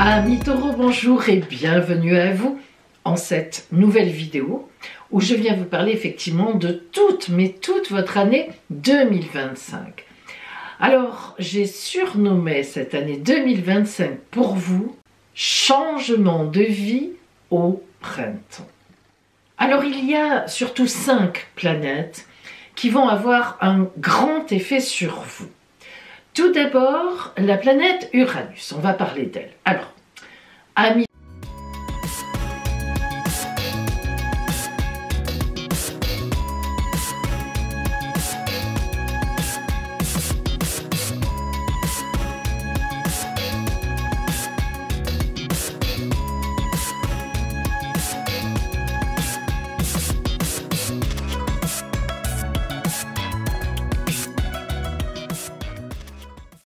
Amis taureaux, bonjour et bienvenue à vous en cette nouvelle vidéo où je viens vous parler effectivement de toute votre année 2025. Alors, j'ai surnommé cette année 2025 pour vous « Changement de vie au printemps ». Alors, il y a surtout 5 planètes qui vont avoir un grand effet sur vous. Tout d'abord, la planète Uranus, on va parler d'elle. Alors, amis